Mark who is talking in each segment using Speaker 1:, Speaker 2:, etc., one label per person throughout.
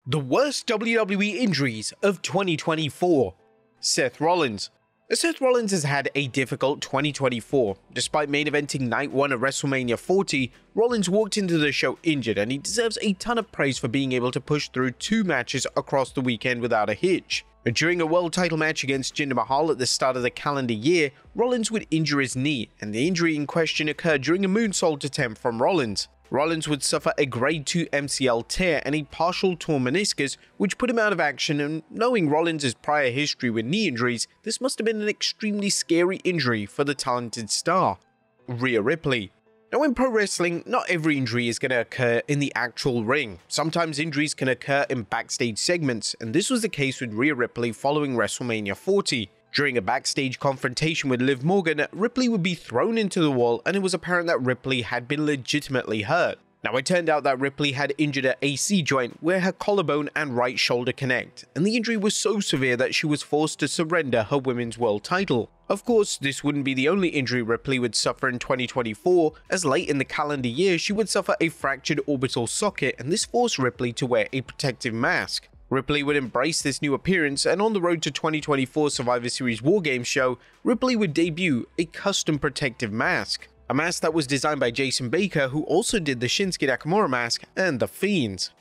Speaker 1: The worst WWE injuries of 2024. Seth Rollins. Seth Rollins has had a difficult 2024. Despite main eventing night 1 at WrestleMania 40, Rollins walked into the show injured, and he deserves a ton of praise for being able to push through 2 matches across the weekend without a hitch. During a world title match against Jinder Mahal at the start of the calendar year, Rollins would injure his knee, and the injury in question occurred during a moonsault attempt from Rollins. Rollins would suffer a grade 2 MCL tear and a partial torn meniscus, which put him out of action, and knowing Rollins' prior history with knee injuries, this must have been an extremely scary injury for the talented star. Rhea Ripley. Now, in pro wrestling, not every injury is going to occur in the actual ring. Sometimes injuries can occur in backstage segments, and this was the case with Rhea Ripley following WrestleMania 40. During a backstage confrontation with Liv Morgan, Ripley would be thrown into the wall, and it was apparent that Ripley had been legitimately hurt. Now, it turned out that Ripley had injured her AC joint where her collarbone and right shoulder connect, and the injury was so severe that she was forced to surrender her women's world title. Of course, this wouldn't be the only injury Ripley would suffer in 2024, as late in the calendar year she would suffer a fractured orbital socket, and this forced Ripley to wear a protective mask. Ripley would embrace this new appearance, and on the road to 2024 Survivor Series War Games show, Ripley would debut a custom protective mask. A mask that was designed by Jason Baker, who also did the Shinsuke Nakamura mask and The Fiends.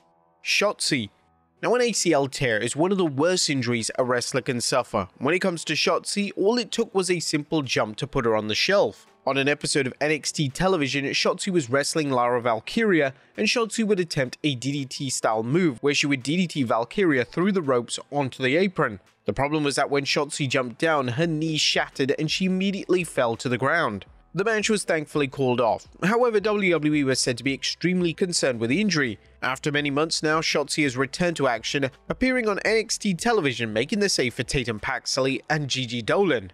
Speaker 1: Shotzi. Now, an ACL tear is one of the worst injuries a wrestler can suffer. When it comes to Shotzi, all it took was a simple jump to put her on the shelf. On an episode of NXT television, Shotzi was wrestling Lara Valkyria, and Shotzi would attempt a DDT-style move where she would DDT Valkyria through the ropes onto the apron. The problem was that when Shotzi jumped down, her knee shattered and she immediately fell to the ground. The match was thankfully called off. However, WWE was said to be extremely concerned with the injury. After many months now, Shotzi has returned to action, appearing on NXT television, making the save for Tatum Paxley and Gigi Dolan.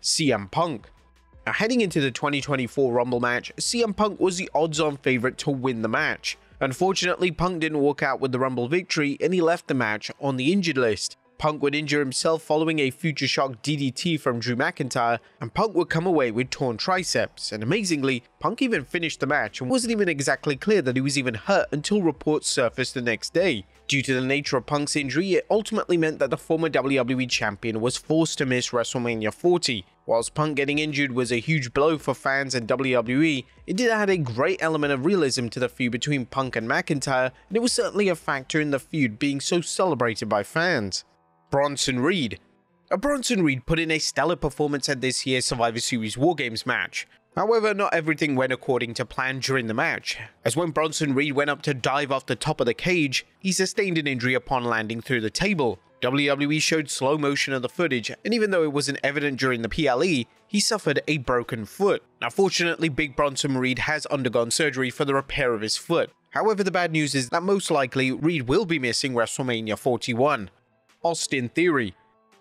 Speaker 1: CM Punk. Now, heading into the 2024 Rumble match, CM Punk was the odds-on favorite to win the match. Unfortunately, Punk didn't walk out with the Rumble victory, and he left the match on the injured list. Punk would injure himself following a Future Shock DDT from Drew McIntyre, and Punk would come away with torn triceps, and amazingly, Punk even finished the match and wasn't even exactly clear that he was even hurt until reports surfaced the next day. Due to the nature of Punk's injury, it ultimately meant that the former WWE champion was forced to miss WrestleMania 40. Whilst Punk getting injured was a huge blow for fans and WWE, it did add a great element of realism to the feud between Punk and McIntyre, and it was certainly a factor in the feud being so celebrated by fans. Bronson Reed. Bronson Reed put in a stellar performance at this year's Survivor Series War Games match. However, not everything went according to plan during the match, as when Bronson Reed went up to dive off the top of the cage, he sustained an injury upon landing through the table. WWE showed slow motion of the footage, and even though it wasn't evident during the PLE, he suffered a broken foot. Now, fortunately, Big Bronson Reed has undergone surgery for the repair of his foot. However, the bad news is that most likely Reed will be missing WrestleMania 41. Austin Theory.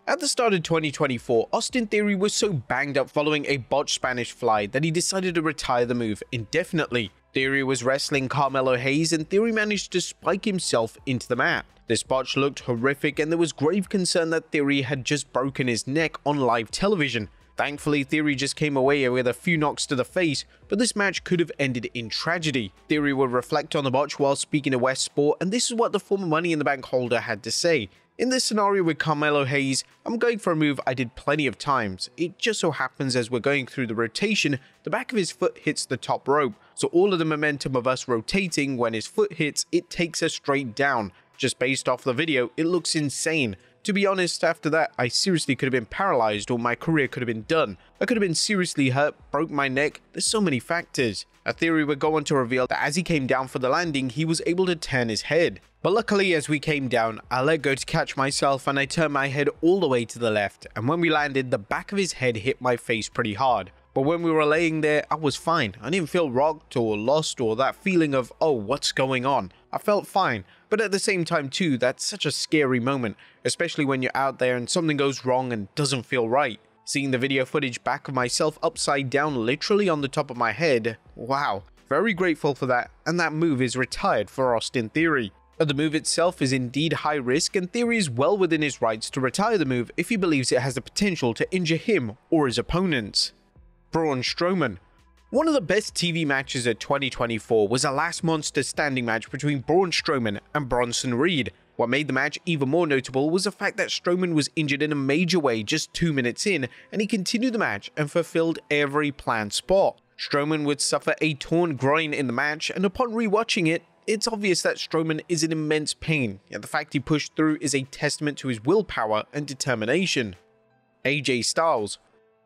Speaker 1: At the start of 2024, Austin Theory was so banged up following a botched Spanish Fly that he decided to retire the move indefinitely. Theory was wrestling Carmelo Hayes, and Theory managed to spike himself into the mat. This botch looked horrific, and there was grave concern that Theory had just broken his neck on live television. Thankfully, Theory just came away with a few knocks to the face, but this match could have ended in tragedy. Theory would reflect on the botch while speaking to West Sport, and this is what the former Money in the Bank holder had to say. In this scenario with Carmelo Hayes, I'm going for a move I did plenty of times. It just so happens as we're going through the rotation, the back of his foot hits the top rope, so all of the momentum of us rotating, when his foot hits, it takes us straight down. Just based off the video, it looks insane. To be honest, after that, I seriously could have been paralyzed, or my career could have been done. I could have been seriously hurt, broke my neck, there's so many factors. A Theory would go on to reveal that as he came down for the landing, he was able to turn his head. But luckily, as we came down, I let go to catch myself, and I turned my head all the way to the left, and when we landed, the back of his head hit my face pretty hard. But when we were laying there, I was fine. I didn't feel rocked or lost or that feeling of, oh, what's going on? I felt fine. But at the same time too, that's such a scary moment, especially when you're out there and something goes wrong and doesn't feel right. Seeing the video footage back of myself upside down literally on the top of my head, wow. Very grateful for that, and that move is retired for Austin Theory. The move itself is indeed high risk, and Theory is well within his rights to retire the move if he believes it has the potential to injure him or his opponents. Braun Strowman. One of the best TV matches of 2024 was a last monster standing match between Braun Strowman and Bronson Reed. What made the match even more notable was the fact that Strowman was injured in a major way just 2 minutes in, and he continued the match and fulfilled every planned spot. Strowman would suffer a torn groin in the match, and upon rewatching it, it's obvious that Strowman is in immense pain, yet the fact he pushed through is a testament to his willpower and determination. AJ Styles.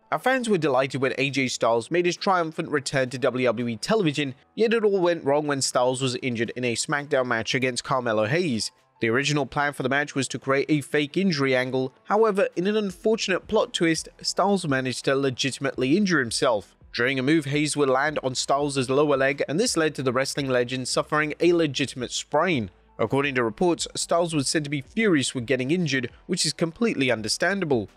Speaker 1: Our fans were delighted when AJ Styles made his triumphant return to WWE television, yet it all went wrong when Styles was injured in a SmackDown match against Carmelo Hayes. The original plan for the match was to create a fake injury angle, however, in an unfortunate plot twist, Styles managed to legitimately injure himself. During a move, Hayes would land on Styles' lower leg, and this led to the wrestling legend suffering a legitimate sprain. According to reports, Styles was said to be furious with getting injured, which is completely understandable.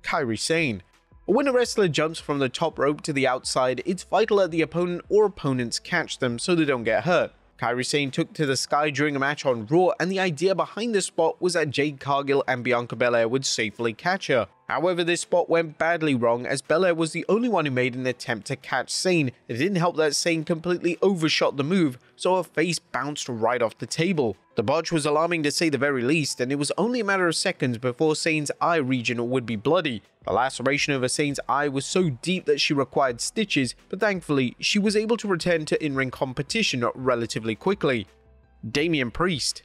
Speaker 1: Kairi Sane. When a wrestler jumps from the top rope to the outside, it's vital that the opponent or opponents catch them so they don't get hurt. Kairi Sane took to the sky during a match on Raw, and the idea behind the spot was that Jade Cargill and Bianca Belair would safely catch her. However, this spot went badly wrong as Belair was the only one who made an attempt to catch Sane. It didn't help that Sane completely overshot the move, so her face bounced right off the table. The botch was alarming to say the very least, and it was only a matter of seconds before Sane's eye region would be bloody. The laceration over Sane's eye was so deep that she required stitches, but thankfully, she was able to return to in-ring competition relatively quickly. Damian Priest.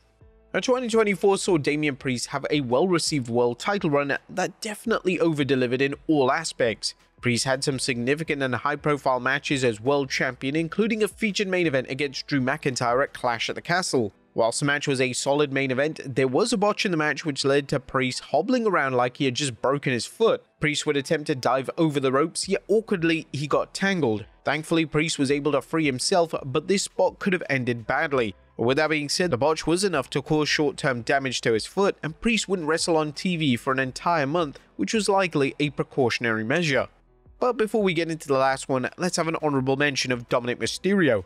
Speaker 1: Now, 2024 saw Damian Priest have a well-received world title run that definitely over-delivered in all aspects. Priest had some significant and high-profile matches as world champion, including a featured main event against Drew McIntyre at Clash at the Castle. Whilst the match was a solid main event, there was a botch in the match which led to Priest hobbling around like he had just broken his foot. Priest would attempt to dive over the ropes, yet awkwardly he got tangled. Thankfully, Priest was able to free himself, but this spot could have ended badly. With that being said, the botch was enough to cause short-term damage to his foot, and Priest wouldn't wrestle on TV for an entire month, which was likely a precautionary measure. But before we get into the last one, let's have an honorable mention of Dominic Mysterio.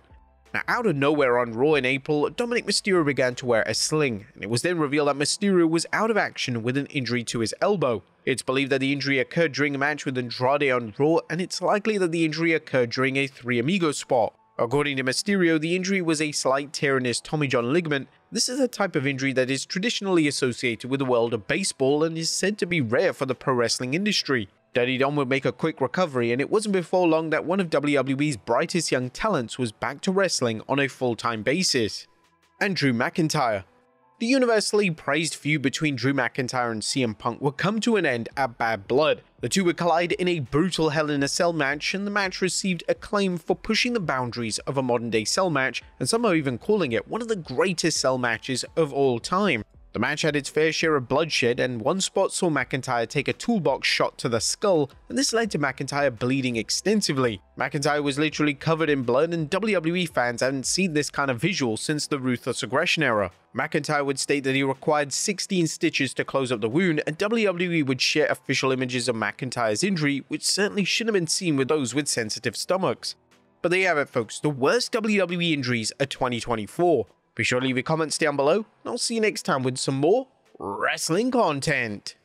Speaker 1: Now, out of nowhere on Raw in April, Dominic Mysterio began to wear a sling, and it was then revealed that Mysterio was out of action with an injury to his elbow. It's believed that the injury occurred during a match with Andrade on Raw, and it's likely that the injury occurred during a Three Amigos spot. According to Mysterio, the injury was a slight tear in his Tommy John ligament. This is a type of injury that is traditionally associated with the world of baseball and is said to be rare for the pro wrestling industry. Dirty Dom would make a quick recovery, and it wasn't before long that one of WWE's brightest young talents was back to wrestling on a full-time basis. And Drew McIntyre. The universally praised feud between Drew McIntyre and CM Punk would come to an end at Bad Blood. The two would collide in a brutal Hell in a Cell match, and the match received acclaim for pushing the boundaries of a modern-day cell match, and some are even calling it one of the greatest cell matches of all time. The match had its fair share of bloodshed, and one spot saw McIntyre take a toolbox shot to the skull, and this led to McIntyre bleeding extensively. McIntyre was literally covered in blood, and WWE fans hadn't seen this kind of visual since the Ruthless Aggression era. McIntyre would state that he required 16 stitches to close up the wound, and WWE would share official images of McIntyre's injury, which certainly shouldn't have been seen with those with sensitive stomachs. But there you have it, folks, the worst WWE injuries of 2024. Be sure to leave your comments down below, and I'll see you next time with some more wrestling content.